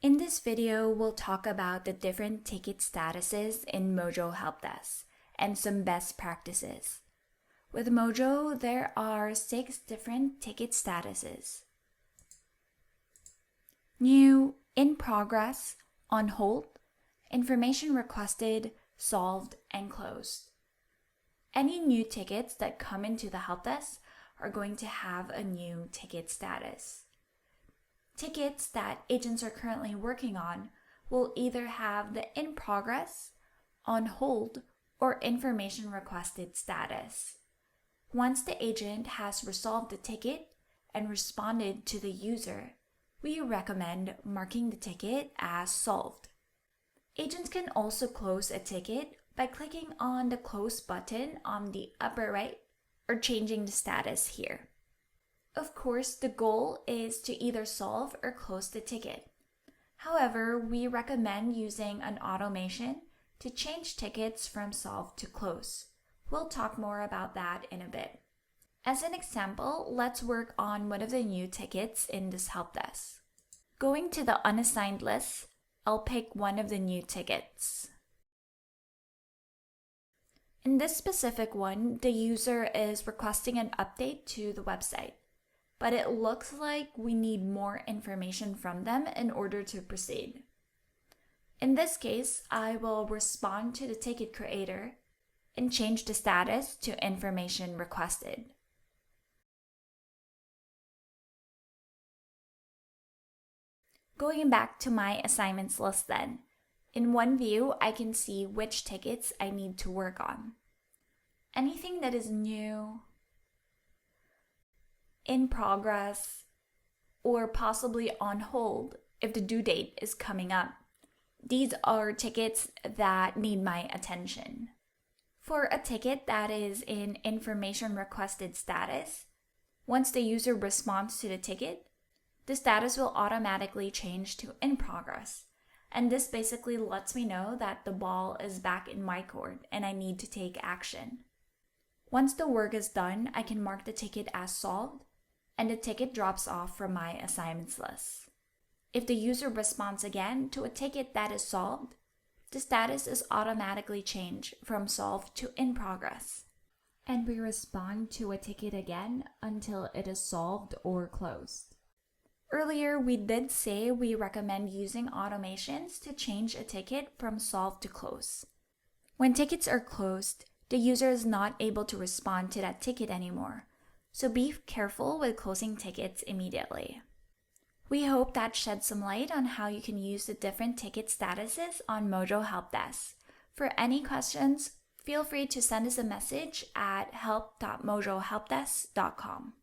In this video, we'll talk about the different ticket statuses in Mojo Helpdesk and some best practices. With Mojo, there are 6 different ticket statuses: new, in progress, on hold, information requested, solved, and closed. Any new tickets that come into the help desk are going to have a new ticket status. Tickets that agents are currently working on will either have the in progress, on hold, or information requested status. Once the agent has resolved the ticket and responded to the user, we recommend marking the ticket as solved. Agents can also close a ticket by clicking on the close button on the upper right or changing the status here. Of course, the goal is to either solve or close the ticket. However, we recommend using an automation to change tickets from solve to close. We'll talk more about that in a bit. As an example, let's work on one of the new tickets in this help desk. Going to the unassigned list, I'll pick one of the new tickets. In this specific one, the user is requesting an update to the website, but it looks like we need more information from them in order to proceed. In this case, I will respond to the ticket creator and change the status to information requested. Going back to my assignments list then, in one view, I can see which tickets I need to work on. Anything that is new, in progress, or possibly on hold if the due date is coming up. These are tickets that need my attention. For a ticket that is in information requested status, once the user responds to the ticket, the status will automatically change to in progress. And this basically lets me know that the ball is back in my court and I need to take action. Once the work is done, I can mark the ticket as solved and the ticket drops off from my assignments list. If the user responds again to a ticket that is solved, the status is automatically changed from solved to in progress. And we respond to a ticket again until it is solved or closed. Earlier, we did say we recommend using automations to change a ticket from solved to close. When tickets are closed, the user is not able to respond to that ticket anymore, so be careful with closing tickets immediately. We hope that sheds some light on how you can use the different ticket statuses on Mojo Helpdesk. For any questions, feel free to send us a message at help.mojohelpdesk.com.